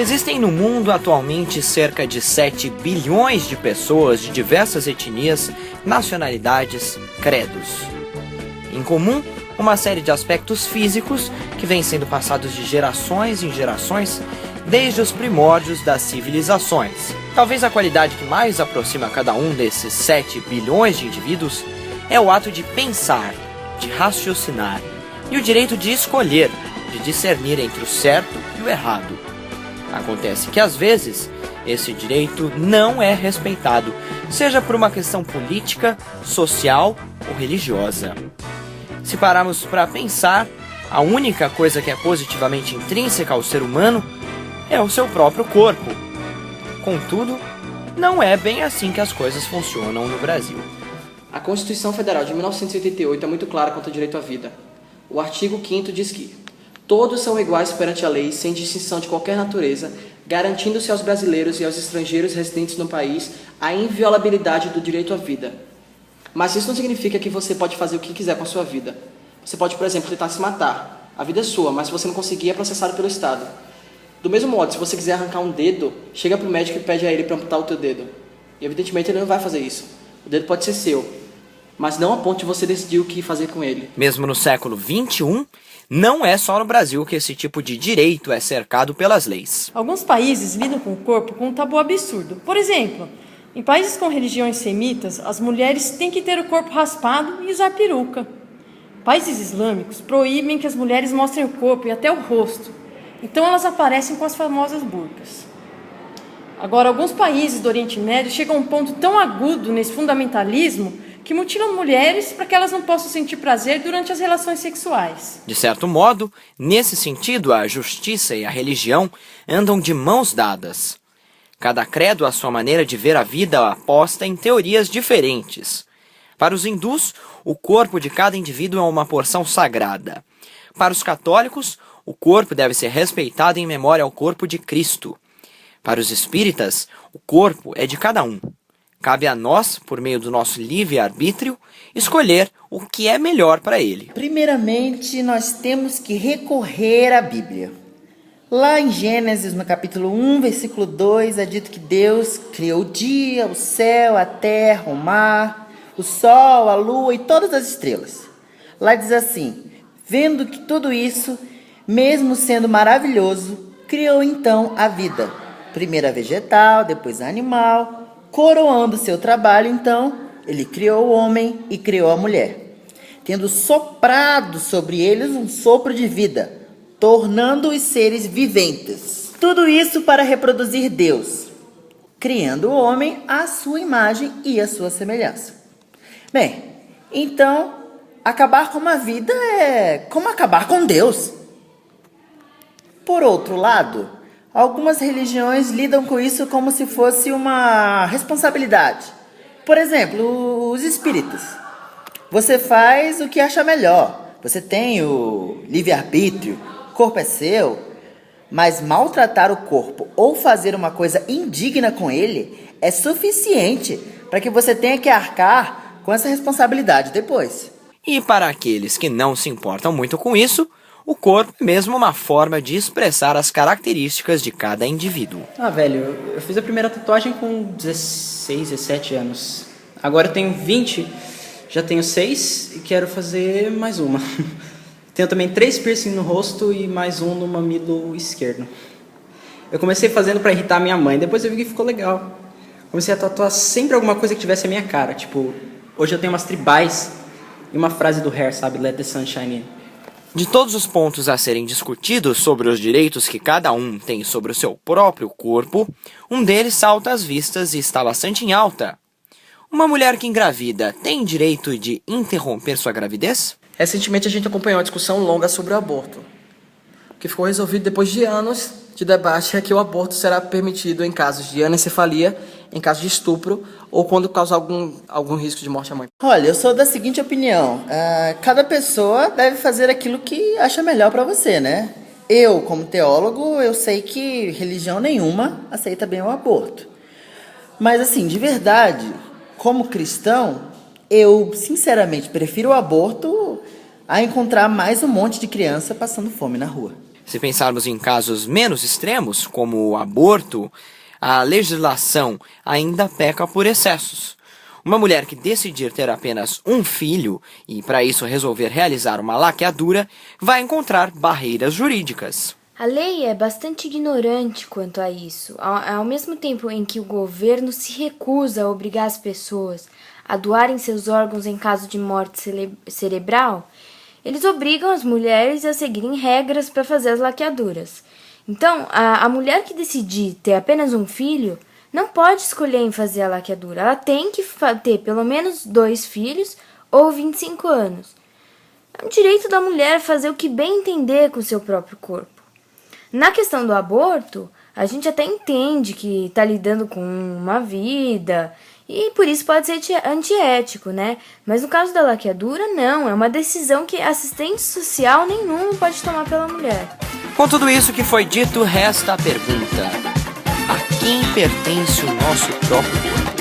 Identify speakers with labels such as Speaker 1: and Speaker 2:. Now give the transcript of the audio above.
Speaker 1: Existem no mundo atualmente cerca de 7 bilhões de pessoas de diversas etnias, nacionalidades, credos. Em comum, uma série de aspectos físicos que vêm sendo passados de gerações em gerações desde os primórdios das civilizações. Talvez a qualidade que mais aproxima cada um desses 7 bilhões de indivíduos é o ato de pensar, de raciocinar e o direito de escolher, de discernir entre o certo e o errado. Acontece que, às vezes, esse direito não é respeitado, seja por uma questão política, social ou religiosa. Se pararmos para pensar, a única coisa que é positivamente intrínseca ao ser humano é o seu próprio corpo. Contudo, não é bem assim que as coisas funcionam no Brasil.
Speaker 2: A Constituição Federal de 1988 é muito clara quanto ao direito à vida. O artigo 5º diz que todos são iguais perante a lei, sem distinção de qualquer natureza, garantindo-se aos brasileiros e aos estrangeiros residentes no país a inviolabilidade do direito à vida. Mas isso não significa que você pode fazer o que quiser com a sua vida. Você pode, por exemplo, tentar se matar. A vida é sua, mas se você não conseguir, é processado pelo Estado. Do mesmo modo, se você quiser arrancar um dedo, chega para o médico e pede a ele para amputar o teu dedo. E evidentemente ele não vai fazer isso. O dedo pode ser seu, mas não a ponto de você decidir o que fazer com ele.
Speaker 1: Mesmo no século XXI, não é só no Brasil que esse tipo de direito é cercado pelas leis.
Speaker 3: Alguns países lidam com o corpo com um tabu absurdo. Por exemplo, em países com religiões semitas, as mulheres têm que ter o corpo raspado e usar peruca. Países islâmicos proíbem que as mulheres mostrem o corpo e até o rosto. Então elas aparecem com as famosas burcas. Agora, alguns países do Oriente Médio chegam a um ponto tão agudo nesse fundamentalismo que mutilam mulheres para que elas não possam sentir prazer durante as relações sexuais.
Speaker 1: De certo modo, nesse sentido, a justiça e a religião andam de mãos dadas. Cada credo, à sua maneira de ver a vida, aposta em teorias diferentes. Para os hindus, o corpo de cada indivíduo é uma porção sagrada. Para os católicos, o corpo deve ser respeitado em memória ao corpo de Cristo. Para os espíritas, o corpo é de cada um. Cabe a nós, por meio do nosso livre-arbítrio, escolher o que é melhor para ele.
Speaker 4: Primeiramente, nós temos que recorrer à Bíblia. Lá em Gênesis, no capítulo 1, versículo 2, é dito que Deus criou o dia, o céu, a terra, o mar, o sol, a lua e todas as estrelas. Lá diz assim: vendo que tudo isso, mesmo sendo maravilhoso, criou então a vida. Primeiro a vegetal, depois a animal. Coroando seu trabalho, então, ele criou o homem e criou a mulher, tendo soprado sobre eles um sopro de vida, tornando-os seres viventes. Tudo isso para reproduzir Deus, criando o homem à sua imagem e à sua semelhança. Bem, então, acabar com uma vida é como acabar com Deus. Por outro lado, algumas religiões lidam com isso como se fosse uma responsabilidade. Por exemplo, os espíritas. Você faz o que acha melhor. Você tem o livre-arbítrio, o corpo é seu. Mas maltratar o corpo ou fazer uma coisa indigna com ele é suficiente para que você tenha que arcar com essa responsabilidade depois.
Speaker 1: E para aqueles que não se importam muito com isso, o corpo é mesmo uma forma de expressar as características de cada indivíduo.
Speaker 2: Velho, eu fiz a primeira tatuagem com 16, 17 anos. Agora eu tenho 20, já tenho 6 e quero fazer mais uma. Tenho também 3 piercing no rosto e mais um no mamilo esquerdo. Eu comecei fazendo para irritar minha mãe, depois eu vi que ficou legal. Comecei a tatuar sempre alguma coisa que tivesse a minha cara. Tipo, hoje eu tenho umas tribais e uma frase do Hair, sabe? Let the sun shine in.
Speaker 1: De todos os pontos a serem discutidos sobre os direitos que cada um tem sobre o seu próprio corpo, um deles salta às vistas e está bastante em alta. Uma mulher que engravida tem direito de interromper sua gravidez?
Speaker 2: Recentemente a gente acompanhou uma discussão longa sobre o aborto. O que ficou resolvido depois de anos de debate é que o aborto será permitido em casos de anencefalia, em caso de estupro ou quando causar algum risco de morte à mãe.
Speaker 4: Olha, eu sou da seguinte opinião. Cada pessoa deve fazer aquilo que acha melhor para você, né? Eu, como teólogo, eu sei que religião nenhuma aceita bem o aborto. Mas, assim, de verdade, como cristão, eu, sinceramente, prefiro o aborto a encontrar mais um monte de criança passando fome na rua.
Speaker 1: Se pensarmos em casos menos extremos, como o aborto, a legislação ainda peca por excessos. Uma mulher que decidir ter apenas um filho e, para isso, resolver realizar uma laqueadura, vai encontrar barreiras jurídicas.
Speaker 5: A lei é bastante ignorante quanto a isso. Ao mesmo tempo em que o governo se recusa a obrigar as pessoas a doarem seus órgãos em caso de morte cerebral, eles obrigam as mulheres a seguirem regras para fazer as laqueaduras. Então, a mulher que decidir ter apenas um filho não pode escolher em fazer a laqueadura. Ela tem que ter pelo menos 2 filhos ou 25 anos. É um direito da mulher fazer o que bem entender com seu próprio corpo. Na questão do aborto, a gente até entende que está lidando com uma vida e por isso pode ser antiético, né? Mas no caso da laqueadura, não. É uma decisão que assistente social nenhum pode tomar pela mulher.
Speaker 1: Com tudo isso que foi dito, resta a pergunta: a quem pertence o nosso próprio corpo?